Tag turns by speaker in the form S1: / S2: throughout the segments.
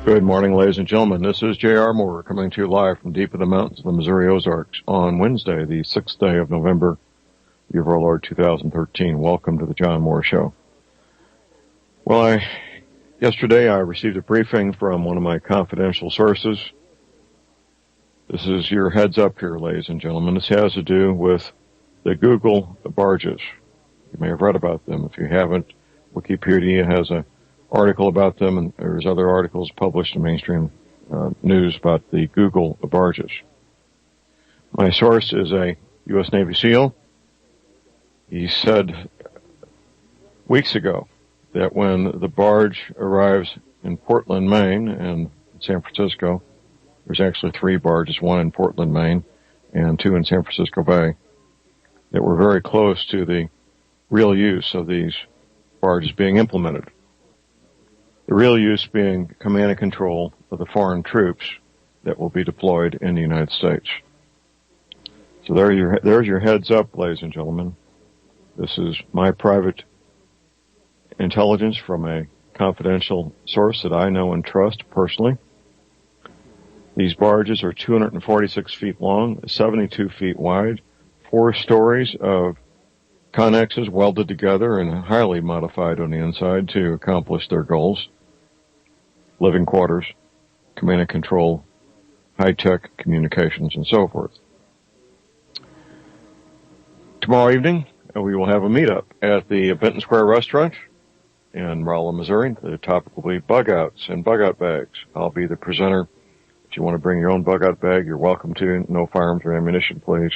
S1: Good morning, ladies and gentlemen. This is J.R. Moore coming to you live from deep in the mountains of the Missouri Ozarks on Wednesday, the 6th day of November, year of our Lord 2013. Welcome to the John Moore Show. Well, yesterday I received a briefing from one of my confidential sources. This is your heads up here, ladies and gentlemen. This has to do with the Goggle barges. You may have read about them. If you haven't, Wikipedia has an article about them, and there's other articles published in mainstream news about the Goggle barges. My source is a U.S. Navy SEAL. He said weeks ago that when the barge arrives in Portland, Maine, and San Francisco, there's actually 3 barges, 1 in Portland, Maine, and 2 in San Francisco Bay, that we're very close to the real use of these barges being implemented. The real use being command and control of the foreign troops that will be deployed in the United States. So there's your heads up, ladies and gentlemen. This is my private intelligence from a confidential source that I know and trust personally. These barges are 246 feet long, 72 feet wide, 4 stories of connexes welded together and highly modified on the inside to accomplish their goals. Living quarters, command and control, high-tech communications, and so forth. Tomorrow evening, we will have a meetup at the Benton Square Restaurant in Rolla, Missouri. The topic will be bug outs and bug out bags. I'll be the presenter. If you want to bring your own bug out bag, you're welcome to. No firearms or ammunition, please.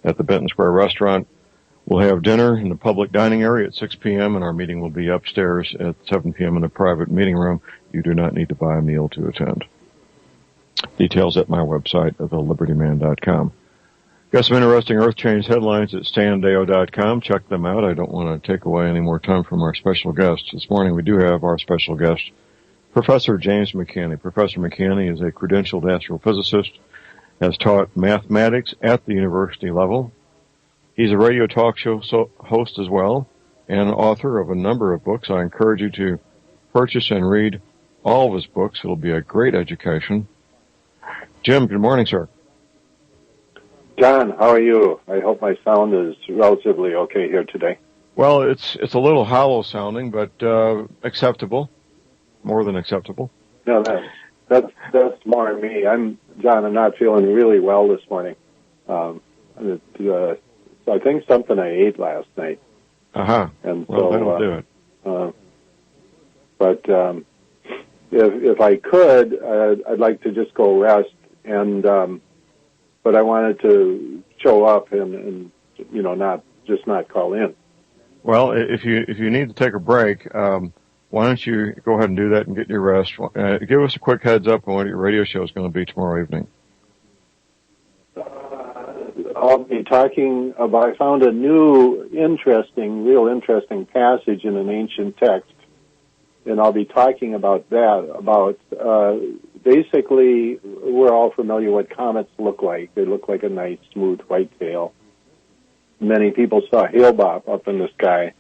S1: At the Benton Square Restaurant, we'll have dinner in the public dining area at 6 p.m., and our meeting will be upstairs at 7 p.m. in a private meeting room. You do not need to buy a meal to attend. Details at my website, thelibertyman.com. Got some interesting Earth Change headlines at standeo.com. Check them out. I don't want to take away any more time from our special guest. This morning we do have our special guest, Professor James McCanney. Professor McCanney is a credentialed astrophysicist, has taught mathematics at the university level. He's a radio talk show host as well, and author of a number of books. I encourage you to purchase and read all of his books. It'll be a great education. Jim, good morning, sir.
S2: John, how are you? I hope my sound is relatively okay here today.
S1: Well, it's a little hollow sounding, but acceptable, more than acceptable.
S2: No, that's more me. John, I'm not feeling really well this morning. I think something I ate last night.
S1: And well, that'll do it.
S2: But if I could, I'd like to just go rest, but I wanted to show up and not call in.
S1: Well, if you need to take a break, why don't you go ahead and do that and get your rest? Give us a quick heads up on what your radio show is going to be tomorrow evening.
S2: I'll be talking about, I found a new real interesting passage in an ancient text, and I'll be talking about that, basically, we're all familiar what comets look like. They look like a nice, smooth white tail. Many people saw Hale-Bopp up in the sky,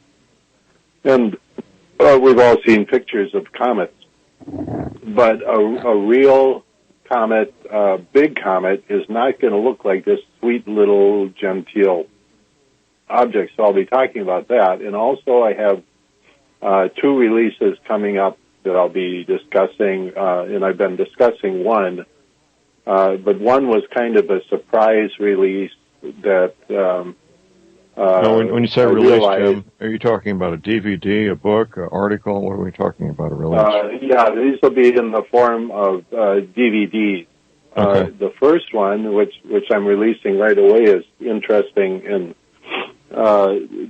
S2: and we've all seen pictures of comets, but a real comet, big comet, is not going to look like this sweet little genteel object. So I'll be talking about that. And also I have 2 releases coming up that I'll be discussing, and I've been discussing one, but one was kind of a surprise release that
S1: when you say release, Jim, are you talking about a DVD, a book, an article? What are we talking about, a release?
S2: Yeah, these will be in the form of DVDs.
S1: Okay.
S2: The first one, which I'm releasing right away, is interesting. And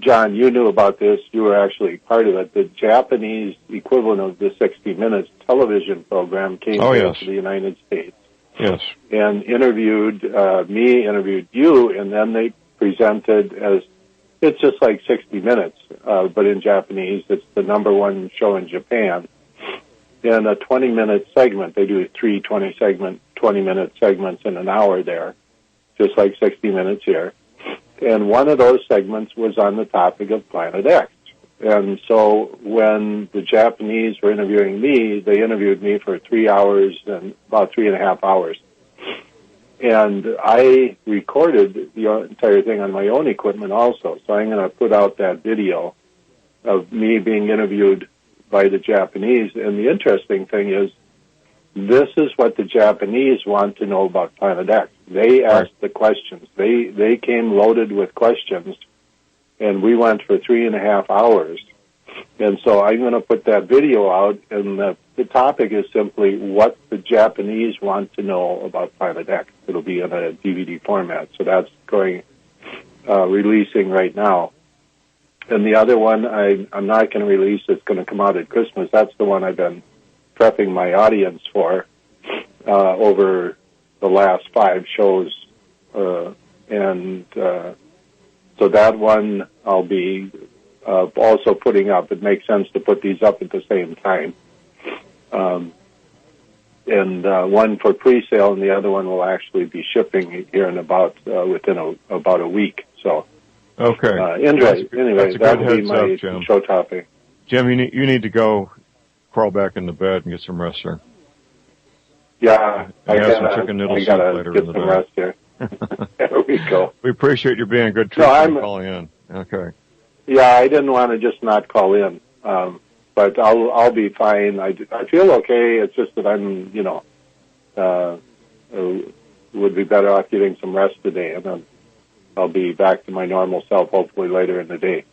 S2: John, you knew about this. You were actually part of it. The Japanese equivalent of the 60 Minutes television program came here to the United States.
S1: Yes.
S2: And interviewed you, and then they presented as, it's just like 60 Minutes, but in Japanese. It's the #1 show in Japan. In a 20-minute segment, they do 3 20-minute segments in an hour there, just like 60 Minutes here. And one of those segments was on the topic of Planet X. And so when the Japanese were interviewing me, they interviewed me for 3 hours and about 3.5 hours. And I recorded the entire thing on my own equipment also. So I'm going to put out that video of me being interviewed by the Japanese. And the interesting thing is, this is what the Japanese want to know about Planet X. They asked the questions. They came loaded with questions, and we went for 3.5 hours. And so I'm going to put that video out, and the topic is simply what the Japanese want to know about Planet X. It'll be in a DVD format, so that's going releasing right now. And the other one I'm not going to release. It's going to come out at Christmas. That's the one I've been prepping my audience for over the last 5 shows. And so that one I'll be also putting up. It makes sense to put these up at the same time. And one for pre-sale, and the other one will actually be shipping here in about within about a week. So,
S1: okay.
S2: Anyway, that would be my show topic.
S1: Jim, you need to go crawl back into bed and get some rest, sir.
S2: Yeah, I
S1: gotta
S2: get some rest here. There we go.
S1: We appreciate you being a good trooper and calling in. Okay.
S2: Yeah, I didn't want to just not call in, but I'll be fine. I feel okay. It's just that I'm, would be better off getting some rest today, and then I'll be back to my normal self hopefully later in the day.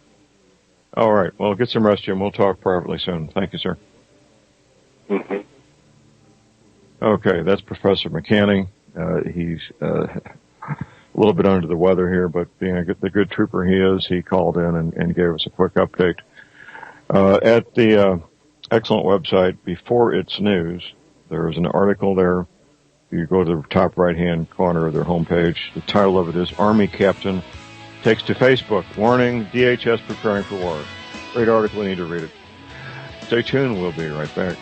S1: All right. Well, get some rest, Jim. We'll talk privately soon. Thank you, sir.
S2: Mm-hmm.
S1: Okay, that's Professor McCanny. He's a little bit under the weather here, but being the good trooper he is, he called in and gave us a quick update. At the excellent website, Before It's News, there is an article there. You go to the top right-hand corner of their homepage. The title of it is Army Captain Takes to Facebook, Warning, DHS Preparing for War. Great article, you need to read it. Stay tuned, we'll be right back.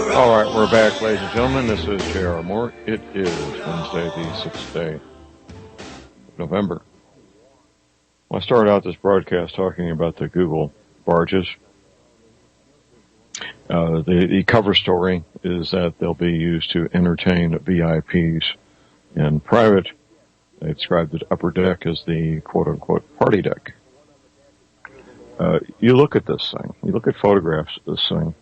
S1: All right, we're back, ladies and gentlemen. This is J.R. Moore. It is Wednesday, the 6th day of November. Well, I started out this broadcast talking about the Google barges. The cover story is that they'll be used to entertain VIPs in private. They described the upper deck as the quote-unquote party deck. You look at this thing. You look at photographs of this thing.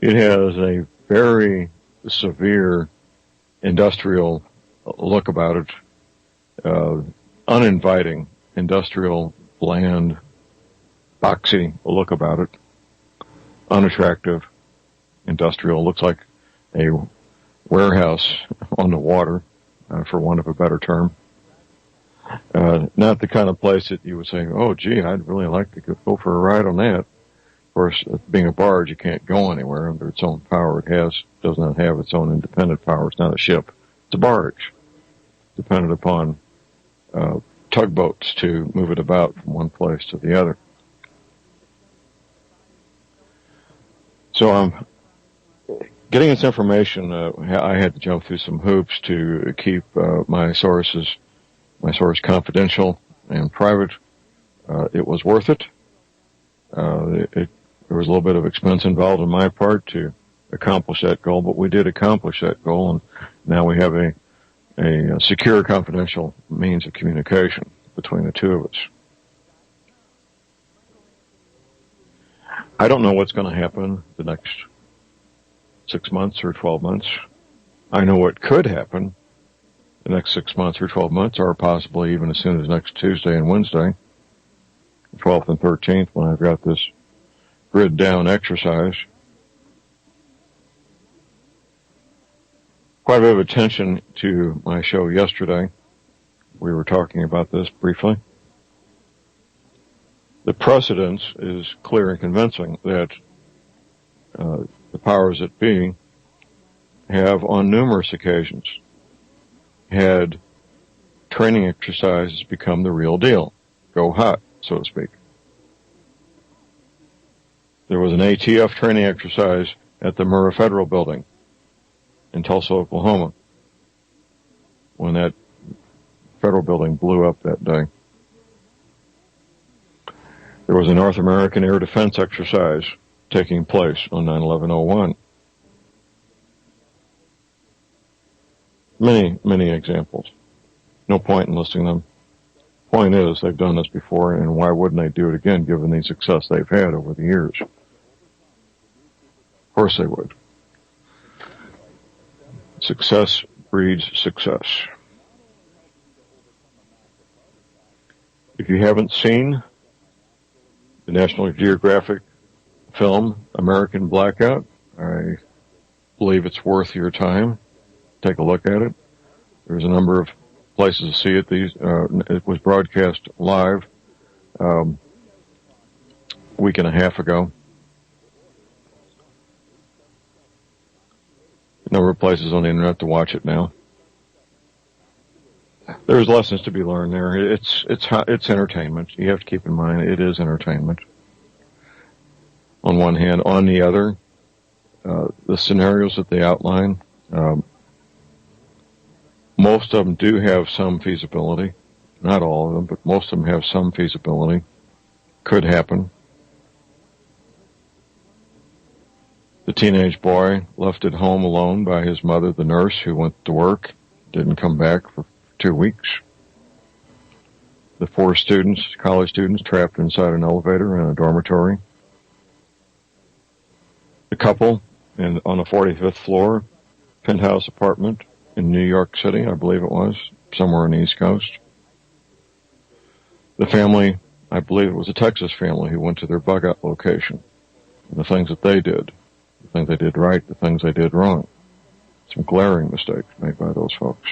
S1: It has a very severe industrial look about it, uninviting industrial, bland, boxy look about it, unattractive industrial. Looks like a warehouse on the water, for want of a better term. Not the kind of place that you would say, oh, gee, I'd really like to go for a ride on that. Of course, being a barge, you can't go anywhere under its own power. It does not have its own independent power. It's not a ship. It's a barge, dependent upon tugboats to move it about from one place to the other. So I'm getting this information. I had to jump through some hoops to keep my source confidential and private. It was worth it. There was a little bit of expense involved on my part to accomplish that goal, but we did accomplish that goal, and now we have a secure, confidential means of communication between the two of us. I don't know what's going to happen the next 6 months or 12 months. I know what could happen the next 6 months or 12 months, or possibly even as soon as next Tuesday and Wednesday, the 12th and 13th, when I've got this grid down exercise. Quite a bit of attention to my show yesterday. We were talking about this briefly. The precedence is clear and convincing that the powers that be have on numerous occasions had training exercises become the real deal. Go hot, so to speak. There was an ATF training exercise at the Murrah Federal Building in Tulsa, Oklahoma, when that federal building blew up that day. There was a North American air defense exercise taking place on 9/11/01. Many, many examples. No point in listing them. Point is, they've done this before, and why wouldn't they do it again, given the success they've had over the years? Of course they would. Success breeds success. If you haven't seen the National Geographic film, American Blackout, I believe it's worth your time. Take a look at it. There's a number of places to see it. It was broadcast live a week and a half ago. A number of places on the internet to watch it now. There's lessons to be learned there. It's entertainment. You have to keep in mind it is entertainment. On one hand, on the other, the scenarios that they outline, most of them do have some feasibility. Not all of them, but most of them have some feasibility. Could happen. The teenage boy left at home alone by his mother, the nurse, who went to work, didn't come back for 2 weeks. The 4 students, college students, trapped inside an elevator in a dormitory. The couple on the 45th floor, penthouse apartment in New York City, I believe it was, somewhere on the East Coast. The family, I believe it was a Texas family who went to their bug-out location. And the things that they did, the things they did right, the things they did wrong. Some glaring mistakes made by those folks.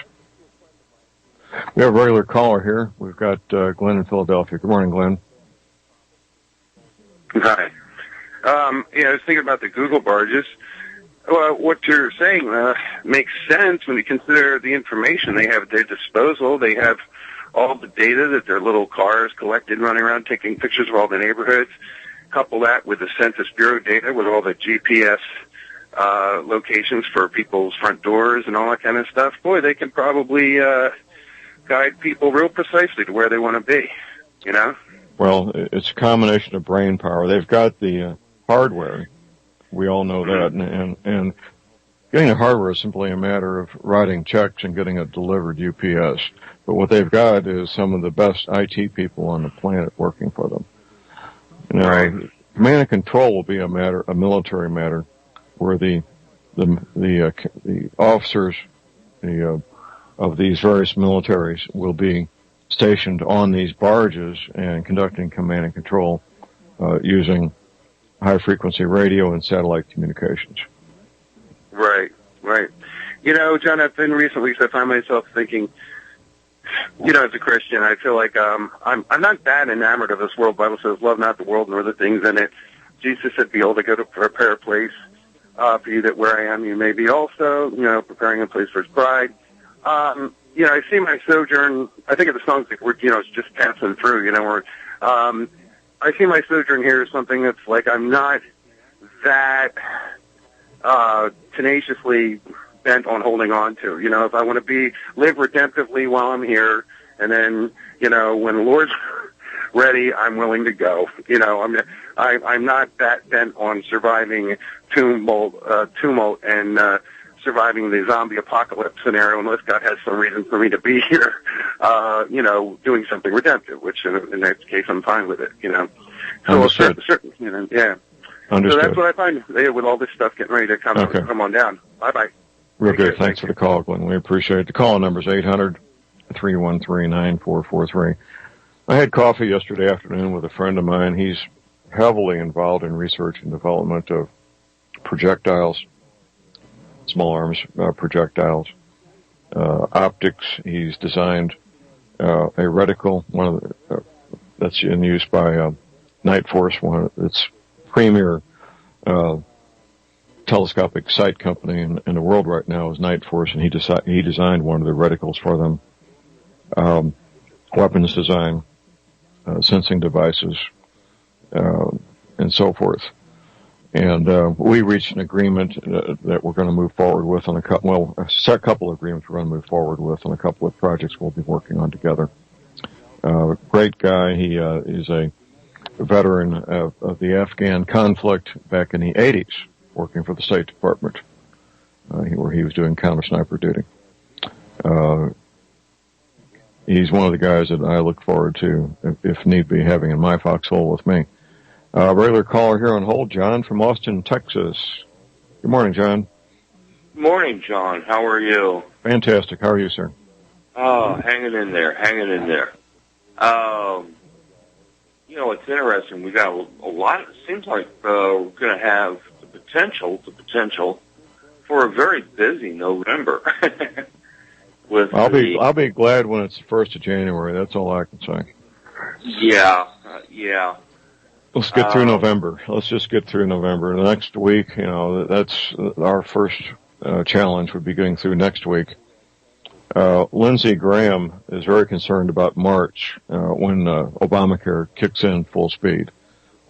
S1: We have a regular caller here. We've got Glenn in Philadelphia. Good morning, Glenn.
S3: Hi. I was thinking about the Google barges. Well, what you're saying makes sense when you consider the information they have at their disposal. They have all the data that their little cars collected running around taking pictures of all the neighborhoods. Couple that with the Census Bureau data with all the GPS locations for people's front doors and all that kind of stuff. Boy, they can probably guide people real precisely to where they want to be, you know?
S1: Well, it's a combination of brain power. They've got the hardware. We all know that. And getting the hardware is simply a matter of writing checks and getting it delivered UPS. But what they've got is some of the best IT people on the planet working for them. You know,
S3: right.
S1: Command and control will be a military matter, where the officers of these various militaries will be stationed on these barges and conducting command and control using high-frequency radio and satellite communications.
S3: Right, right. You know, John, I've been recently, so I find myself thinking, you know, as a Christian, I feel like I'm not that enamored of this world. The Bible says, love not the world nor the things in it. Jesus said, behold, I go to prepare a place for you, that where I am you may be also, you know, preparing a place for his bride. You know, I see my sojourn, I think of the songs like, you know, it's just passing through, you know, where I see my sojourn here as something that's like I'm not that tenaciously bent on holding on to. You know, if I want to live redemptively while I'm here, and then, you know, when the Lord's ready, I'm willing to go. You know, I'm not that bent on surviving tumult and surviving the zombie apocalypse scenario unless God has some reason for me to be here, you know, doing something redemptive, which in that case I'm fine with it, you know. So certain, you know, yeah.
S1: Understood.
S3: So that's what I find with all this stuff getting ready to come on down. Bye-bye.
S1: Real good. Thanks for the call, Glenn. We appreciate it. The call number is 800-313-9443. I had coffee yesterday afternoon with a friend of mine. He's heavily involved in research and development of projectiles, small arms projectiles, optics. He's designed a reticle, one of that's in use by Night Force, one of its premier telescopic sight company in the world right now is Night Force, and he designed one of the reticles for them. Weapons design, sensing devices, and so forth. And we reached an agreement that we're going to move forward with on a couple of agreements we're going to move forward with on a couple of projects we'll be working on together. Great guy. He is a veteran of the Afghan conflict back in the 80s, working for the State Department, where he was doing counter-sniper duty. He's one of the guys that I look forward to, if need be, having in my foxhole with me. Regular caller here on hold, John from Austin, Texas. Good morning, John.
S4: Morning, John. How are you?
S1: Fantastic. How are you, sir?
S4: Oh, hanging in there. You know, it's interesting. We got a lot. It seems like we're going to have the potential for a very busy November.
S1: I'll be glad when it's the 1st of January. That's all I can say.
S4: Yeah.
S1: Let's get through November. Let's just get through November. The next week, you know, that's our first challenge would be getting through next week. Lindsey Graham is very concerned about March, when Obamacare kicks in full speed.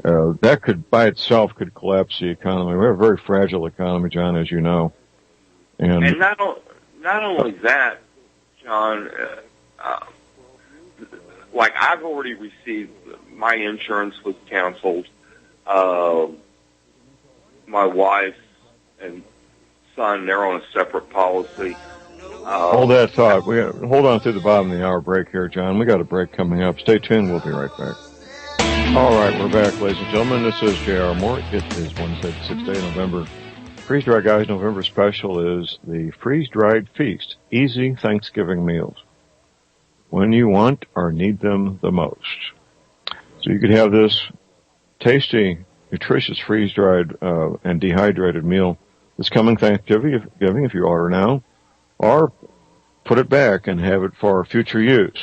S1: That could, by itself, could collapse the economy. We have a very fragile economy, John, as you know. And
S4: not only that, John, like I've already received, my insurance was canceled. My wife and son, they're on a separate policy.
S1: Hold that thought. Hold on through the bottom of the hour break here, John. We got a break coming up. Stay tuned. We'll be right back. All right, we're back, ladies and gentlemen. This is J.R. Moore. It is Wednesday, the 6th day of November. Freeze-Dried Guys November special is the Freeze-Dried Feast, easy Thanksgiving meals, when you want or need them the most. So you could have this tasty, nutritious freeze-dried and dehydrated meal this coming Thanksgiving if you order now, or put it back and have it for future use.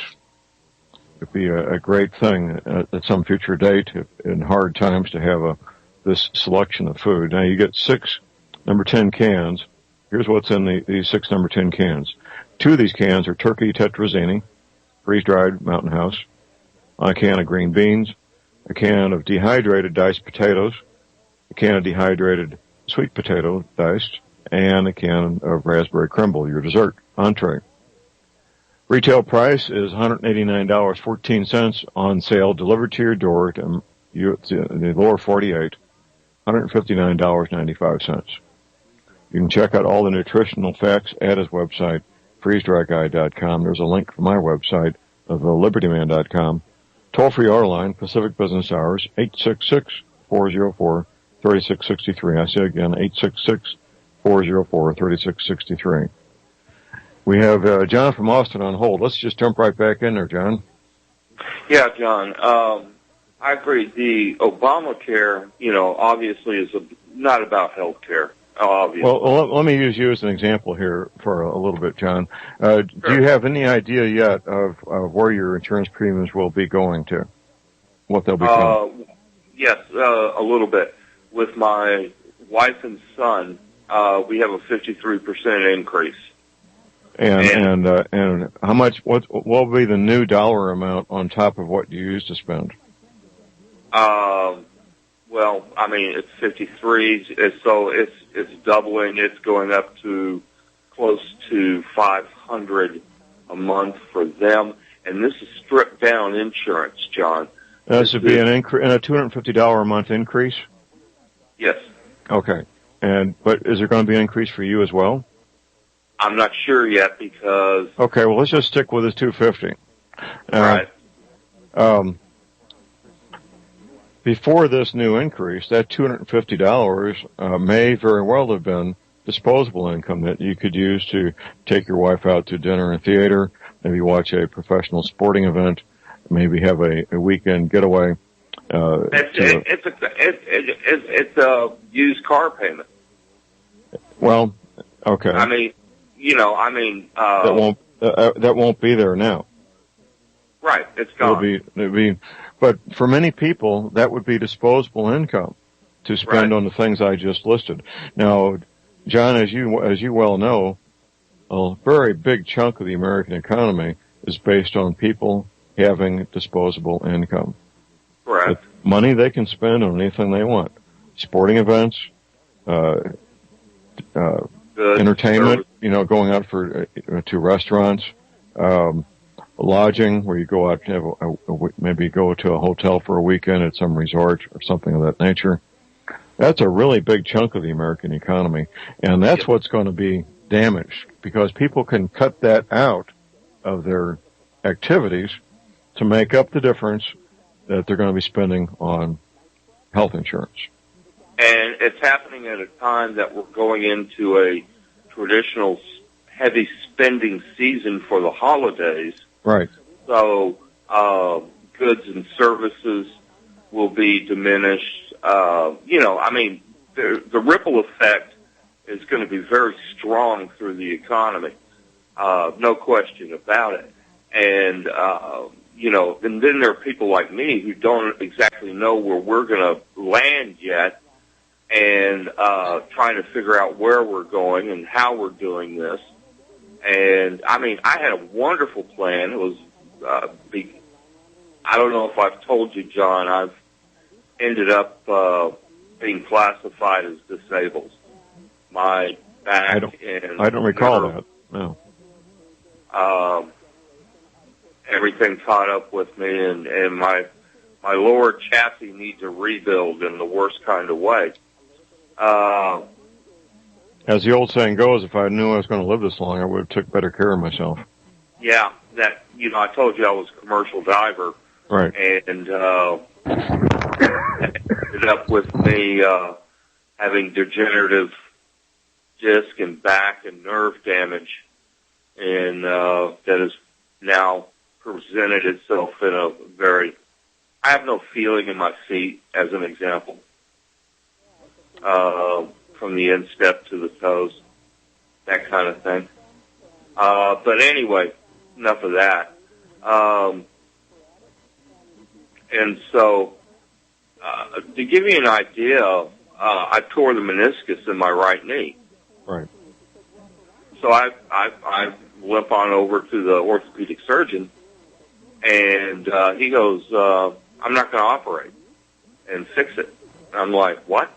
S1: It'd be a great thing at some future date in hard times to have this selection of food. Now you get 6 number 10 cans. Here's what's in these 6 number 10 cans. 2 of these cans are turkey tetrazzini, freeze-dried Mountain House, a can of green beans, a can of dehydrated diced potatoes, a can of dehydrated sweet potato diced, and a can of raspberry crumble, your dessert entree. Retail price is $189.14 on sale, delivered to your door to the lower 48, $159.95. You can check out all the nutritional facts at his website, freezedryguy.com. There's a link from my website, thelibertyman.com. Toll-free our line, Pacific Business Hours, 866-404-3663. I say again, 866-404-3663. We have John from Austin on hold. Let's just jump right back in there, John.
S4: Yeah, John. I agree. The Obamacare, obviously is not about health care. Obviously.
S1: Well, let me use you as an example here for a little bit, John. Sure. Do you have any idea yet of where your insurance premiums will be going to? What they'll become?
S4: Yes, a little bit. With my wife and son, we have a 53% increase.
S1: And how much? What will be the new dollar amount on top of what you used to spend?
S4: Well, I mean, it's 53, so it's doubling. It's going up to close to $500 a month for them, and this is stripped down insurance, John.
S1: This would be a $250 a month increase.
S4: Yes.
S1: Okay, but is there going to be an increase for you as well?
S4: I'm not sure yet because.
S1: Okay, well, let's just stick with this $250.
S4: Right.
S1: Before this new increase, that $250 may very well have been disposable income that you could use to take your wife out to dinner and theater, maybe watch a professional sporting event, maybe have a weekend getaway.
S4: It's a used car payment.
S1: Well, okay.
S4: I mean,
S1: that won't be there now.
S4: Right, it's gone.
S1: It'll be, but for many people, that would be disposable income to spend on the things I just listed. Now, John, as you well know, a very big chunk of the American economy is based on people having disposable income.
S4: Correct.
S1: Money they can spend on anything they want. Sporting events, entertainment, going out to restaurants, lodging, where you go out and have maybe go to a hotel for a weekend at some resort or something of that nature. That's a really big chunk of the American economy, and that's what's going to be damaged because people can cut that out of their activities to make up the difference that they're going to be spending on health insurance.
S4: And it's happening at a time that we're going into a traditional heavy spending season for the holidays.
S1: Right.
S4: So goods and services will be diminished. The ripple effect is going to be very strong through the economy. No question about it. And, and then there are people like me who don't exactly know where we're going to land yet and trying to figure out where we're going and how we're doing this. And, I had a wonderful plan. It was, I don't know if I've told you, John, I've ended up being classified as disabled. My back
S1: I don't recall that. No.
S4: Everything caught up with me, and my lower chassis needs a rebuild in the worst kind of way.
S1: As the old saying goes, if I knew I was going to live this long, I would have took better care of myself.
S4: Yeah, I told you I was a commercial diver.
S1: Right.
S4: And ended up with me having degenerative disc and back and nerve damage, and that has now presented itself in a very, I have no feeling in my feet, as an example, from the instep to the toes, that kind of thing. But anyway, enough of that. And so, to give you an idea, I tore the meniscus in my right knee.
S1: Right.
S4: So I limp on over to the orthopedic surgeon, and he goes, I'm not going to operate and fix it. I'm like, what?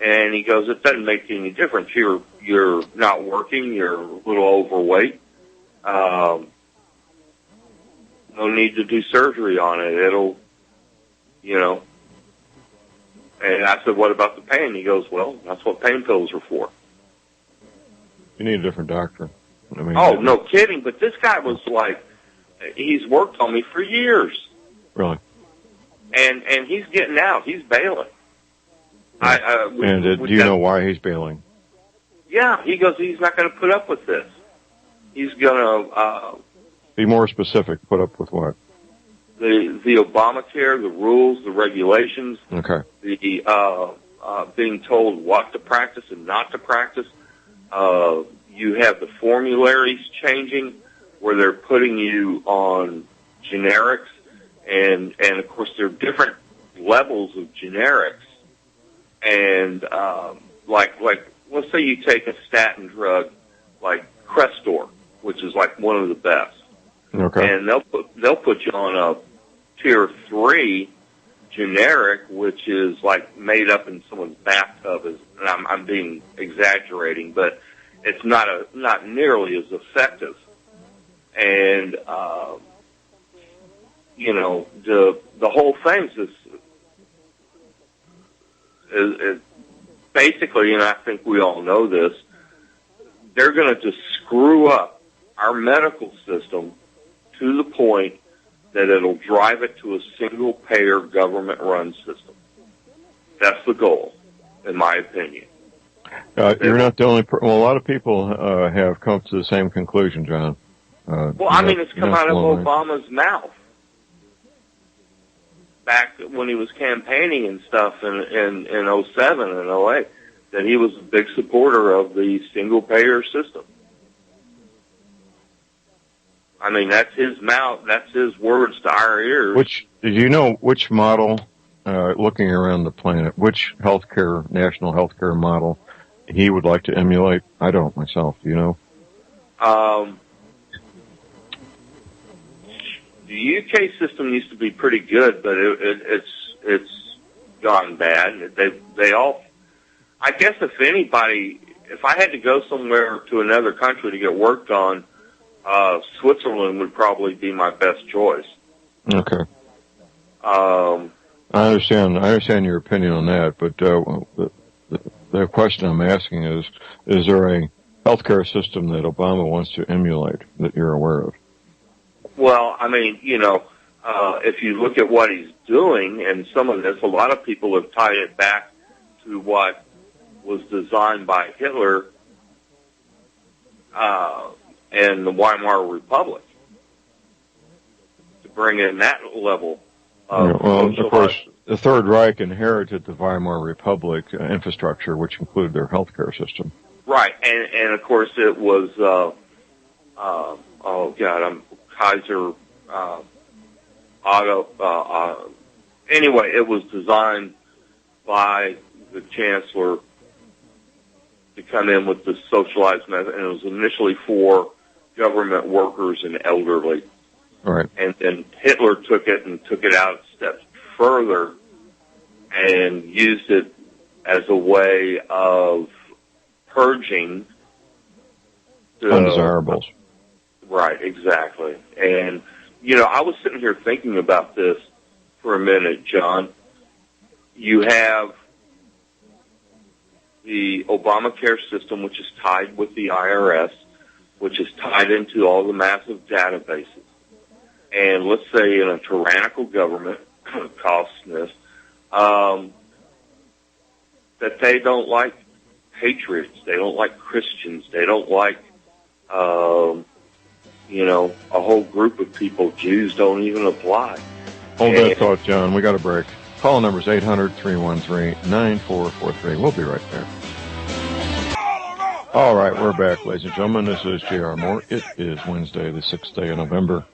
S4: And he goes, it doesn't make any difference. You're not working. You're a little overweight. No need to do surgery on it. It'll, And I said, what about the pain? He goes, well, that's what pain pills are for.
S1: You need a different doctor.
S4: No kidding. But this guy was like, he's worked on me for years.
S1: Really?
S4: And he's getting out. He's bailing.
S1: Yeah. Do you know why he's bailing?
S4: Yeah, he goes, he's not going to put up with this. He's going to...
S1: Be more specific. Put up with what?
S4: The Obamacare, the rules, the regulations.
S1: Okay.
S4: The being told what to practice and not to practice. You have the formularies changing where they're putting you on generics, and of course there are different levels of generics. And like let's say you take a statin drug like Crestor, which is like one of the best.
S1: Okay.
S4: And they'll put you on a tier 3 generic, which is like made up in someone's bathtub. And I'm being exaggerating, but it's not nearly as effective. And the whole thing is basically, and I think we all know this, they're going to just screw up our medical system to the point that it'll drive it to a single-payer government-run system. That's the goal, in my opinion.
S1: You're not the only a lot of people have come to the same conclusion, John.
S4: It's come out of Obama's mouth. Back when he was campaigning and stuff in 07 and 08, that he was a big supporter of the single-payer system. That's his mouth. That's his words to our ears.
S1: Do you know which model, looking around the planet, which national healthcare model he would like to emulate? I don't myself. Do you know?
S4: The UK system used to be pretty good, but it's gone bad. They all. I guess if I had to go somewhere to another country to get worked on, Switzerland would probably be my best choice.
S1: Okay. I understand your opinion on that, but the question I'm asking is there a healthcare system that Obama wants to emulate that you're aware of?
S4: Well, I mean, if you look at what he's doing, and some of this, a lot of people have tied it back to what was designed by Hitler and the Weimar Republic to bring in that level of
S1: of course, the Third Reich inherited the Weimar Republic infrastructure, which included their healthcare system.
S4: Right, and of course it was, Kaiser Otto. Anyway, it was designed by the Chancellor to come in with the socialized method, and it was initially for government workers and elderly.
S1: Right.
S4: And then Hitler took it out steps further and used it as a way of purging
S1: undesirables.
S4: Right, exactly. And, I was sitting here thinking about this for a minute, John. You have the Obamacare system, which is tied with the IRS, which is tied into all the massive databases. And let's say in a tyrannical government, costless, that they don't like patriots, they don't like Christians, they don't like, a whole group of people. Jews don't even apply.
S1: Hold that thought, John. We got a break. Call number is 800-313-9443. We'll be right there. All right, we're back, ladies and gentlemen. This is J.R. Moore. It is Wednesday, the 6th day of November.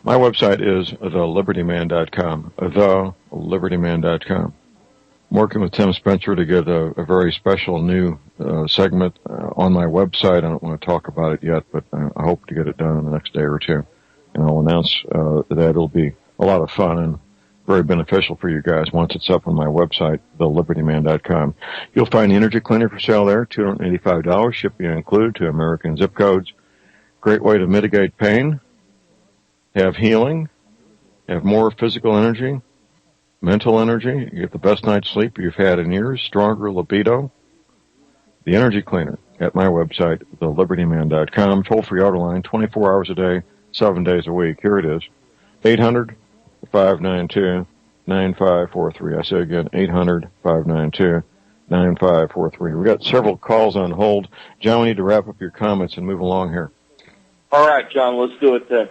S1: My website is thelibertyman.com, thelibertyman.com. I'm working with Tim Spencer to get a very special new segment on my website. I don't want to talk about it yet, but I hope to get it done in the next day or two. And I'll announce that it'll be a lot of fun and very beneficial for you guys once it's up on my website, thelibertyman.com. You'll find the energy cleaner for sale there, $285, shipping included to American zip codes. Great way to mitigate pain, have healing, have more physical energy, mental energy. You get the best night's sleep you've had in years, stronger libido. The energy cleaner at my website, thelibertyman.com. Toll-free auto line, 24 hours a day, 7 days a week. Here it is, 800-592-9543. I say again, 800-592-9543. We've got several calls on hold. John, we need to wrap up your comments and move along here.
S4: All right, John, let's do it then.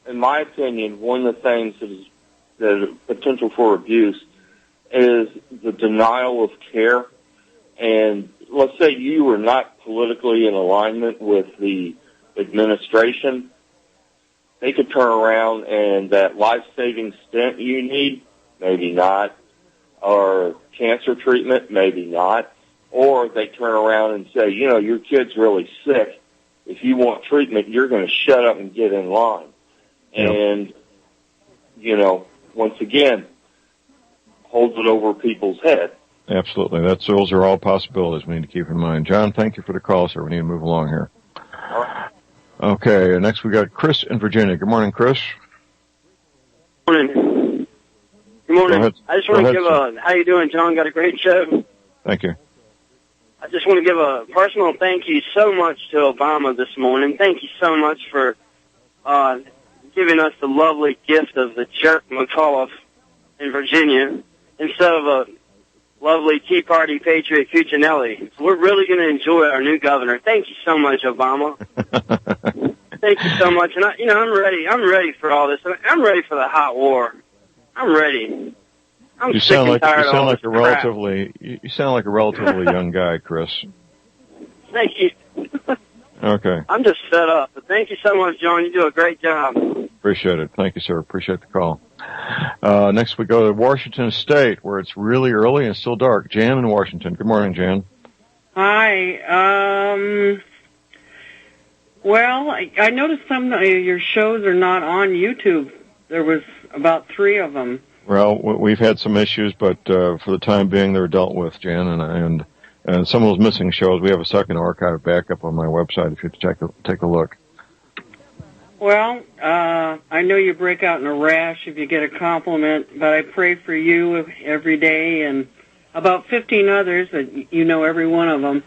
S4: In my opinion, one of the things that is the potential for abuse is the denial of care. And let's say you are not politically in alignment with the administration, they could turn around and that life-saving stent you need, maybe not, or cancer treatment, maybe not, or they turn around and say, your kid's really sick. If you want treatment, you're going to shut up and get in line. Yep. And, once again, holds it over people's head.
S1: Absolutely. Those are all possibilities we need to keep in mind. John, thank you for the call, sir. We need to move along here.
S4: All right.
S1: Okay, next we got Chris in Virginia. Good morning, Chris.
S5: Good morning. Good morning. I just want to give how you doing, John? Got a great show.
S1: Thank you.
S5: I just want to give a personal thank you so much to Obama this morning. Thank you so much for giving us the lovely gift of the jerk McAuliffe in Virginia instead of a lovely Tea Party patriot Cuccinelli. We're really going to enjoy our new governor. Thank you so much, Obama. Thank you so much. And I'm ready. I'm ready for all this. I'm ready for the hot war. I'm ready. I'm sick and tired of all this crap.
S1: You sound like a relatively young guy, Chris.
S5: Thank you.
S1: Okay.
S5: I'm just fed up. But thank you so much, John. You do a great job.
S1: Appreciate it. Thank you, sir. Appreciate the call. Next we go to Washington State, where it's really early and still dark. Jan in Washington. Good morning, Jan.
S6: Hi. Well, I noticed some of your shows are not on YouTube. There was about 3 of them.
S1: Well, we've had some issues, but for the time being, they're dealt with, Jan, and And some of those missing shows, we have a second archive backup on my website if you take a look.
S6: Well, I know you break out in a rash if you get a compliment, but I pray for you every day and about 15 others that you know every one of them.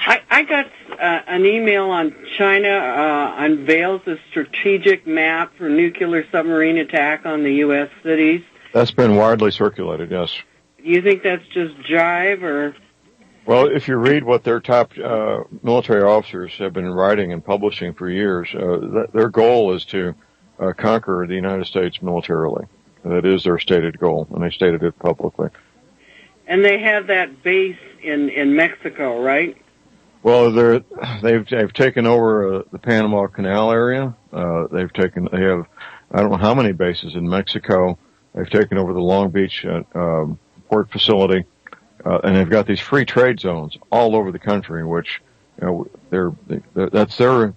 S6: I got an email on China unveils a strategic map for nuclear submarine attack on the U.S. cities.
S1: That's been widely circulated, yes.
S6: Do you think that's just jive or...
S1: Well, if you read what their top military officers have been writing and publishing for years, their goal is to conquer the United States militarily. That is their stated goal, and they stated it publicly.
S6: And they have that base in Mexico, right?
S1: Well, they've taken over the Panama Canal area. They have I don't know how many bases in Mexico. They've taken over the Long Beach port facility. And they've got these free trade zones all over the country, which, that's their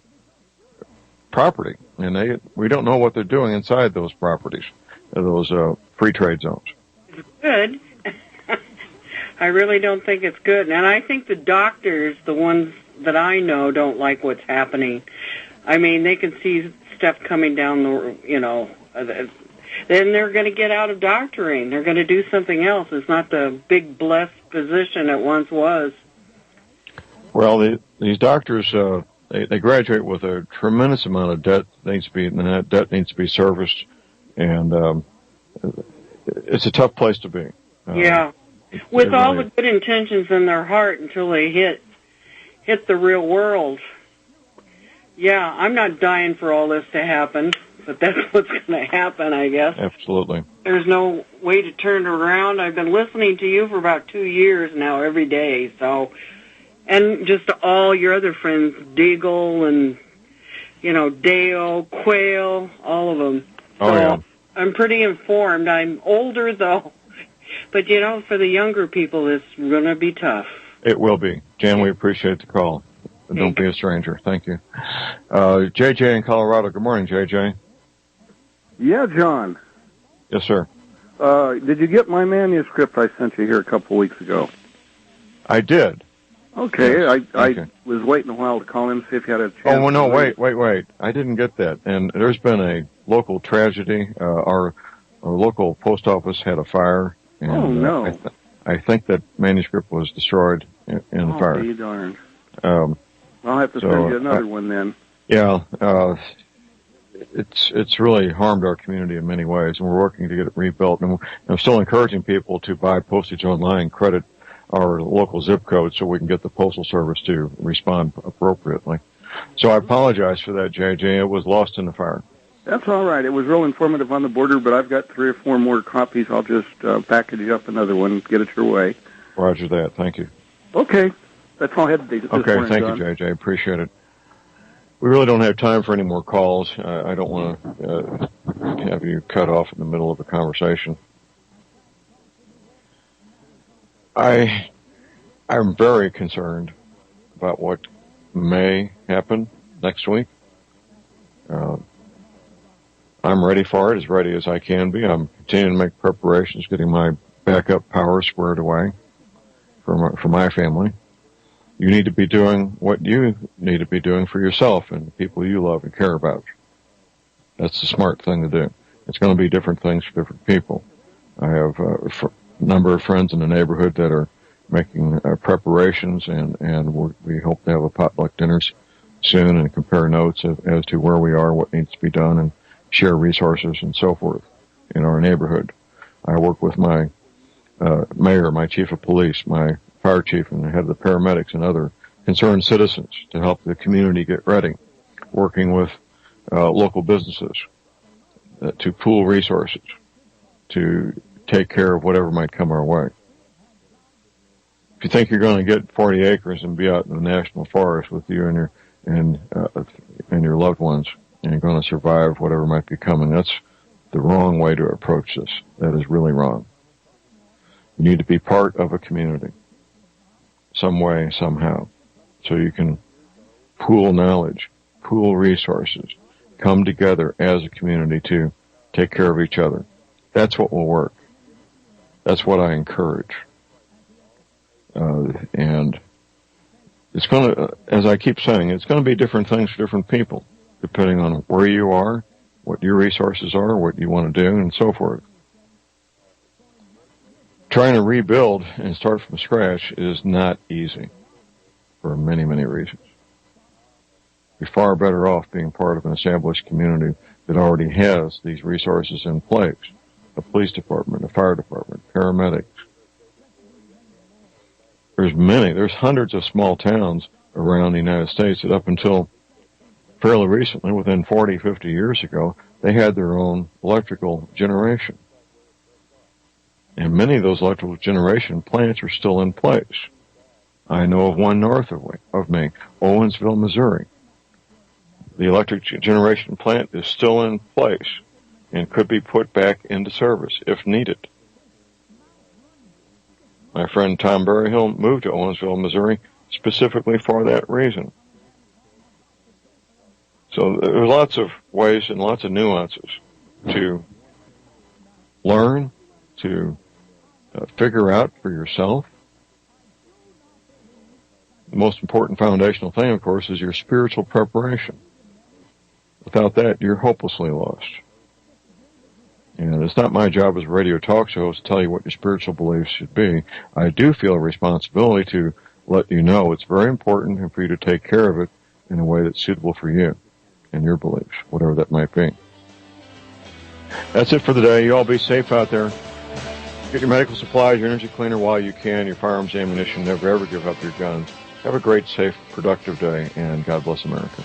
S1: property, and we don't know what they're doing inside those properties, those free trade zones.
S6: It's good. I really don't think it's good, and I think the doctors, the ones that I know, don't like what's happening. I mean, they can see stuff coming down the, then they're going to get out of doctoring. They're going to do something else. It's not the big blessed position it once was.
S1: Well, these doctors, they graduate with a tremendous amount of debt. That debt needs to be serviced, and it's a tough place to be.
S6: Yeah, with all the good intentions in their heart until they hit the real world. Yeah, I'm not dying for all this to happen. But that's what's going to happen, I guess.
S1: Absolutely.
S6: There's no way to turn it around. I've been listening to you for about 2 years now, every day. So, and just all your other friends, Deagle and, Dale, Quail, all of them.
S1: Oh, yeah.
S6: I'm pretty informed. I'm older, though. But, for the younger people, it's going to be tough.
S1: It will be. Jan, we appreciate the call. Don't be a stranger. Thank you. JJ in Colorado. Good morning, JJ.
S7: Yeah, John.
S1: Yes, sir.
S7: Did you get my manuscript I sent you here a couple of weeks ago?
S1: I did.
S7: Okay.
S1: Yes.
S7: I was waiting a while to call in, see if you had a chance.
S1: Oh, well, no, wait. I didn't get that. And there's been a local tragedy. Our local post office had a fire. And,
S7: oh, no.
S1: I think that manuscript was destroyed in the fire.
S7: Oh, be darned. I'll have to send you another one then.
S1: Yeah, it's really harmed our community in many ways, and we're working to get it rebuilt. And I'm still encouraging people to buy postage online, credit our local zip code so we can get the Postal Service to respond appropriately. So I apologize for that, JJ. It was lost in the fire.
S7: That's all right. It was real informative on the border, but I've got 3 or 4 more copies. I'll just package up another one and get it your way.
S1: Roger that. Thank you.
S7: Okay. That's all I had to do.
S1: Okay, thank you, JJ. Appreciate it. We really don't have time for any more calls. I don't want to have you cut off in the middle of a conversation. I'm very concerned about what may happen next week. I'm ready for it, as ready as I can be. I'm continuing to make preparations, getting my backup power squared away for my family. You need to be doing what you need to be doing for yourself and the people you love and care about. That's the smart thing to do. It's going to be different things for different people. I have a number of friends in the neighborhood that are making preparations, and we hope to have a potluck dinners soon and compare notes as to where we are, what needs to be done, and share resources and so forth in our neighborhood. I work with my mayor, my chief of police, my fire chief, and the head of the paramedics and other concerned citizens to help the community get ready, working with local businesses to pool resources, to take care of whatever might come our way. If you think you're going to get 40 acres and be out in the national forest with you and your loved ones, and you're going to survive whatever might be coming, that's the wrong way to approach this. That is really wrong. You need to be part of a community, some way, somehow, so you can pool knowledge, pool resources, come together as a community to take care of each other. That's what will work. That's what I encourage. And it's going to, as I keep saying, it's going to be different things for different people, depending on where you are, what your resources are, what you want to do, and so forth. Trying to rebuild and start from scratch is not easy for many, many reasons. You're far better off being part of an established community that already has these resources in place. A police department, a fire department, paramedics. There's hundreds of small towns around the United States that up until fairly recently, within 40, 50 years ago, they had their own electrical generation. And many of those electrical generation plants are still in place. I know of one north of me, Owensville, Missouri. The electric generation plant is still in place and could be put back into service if needed. My friend Tom Berryhill moved to Owensville, Missouri, specifically for that reason. So there's lots of ways and lots of nuances to learn, to figure out for yourself. The most important foundational thing, of course, is your spiritual preparation. Without that, you're hopelessly lost. And it's not my job as a radio talk show host to tell you what your spiritual beliefs should be. I do feel a responsibility to let you know it's very important and for you to take care of it in a way that's suitable for you and your beliefs, whatever that might be. That's it for the day. You all be safe out there. Get your medical supplies, your energy cleaner while you can, your firearms, ammunition. Never ever give up your guns. Have a great, safe, productive day, and God bless America.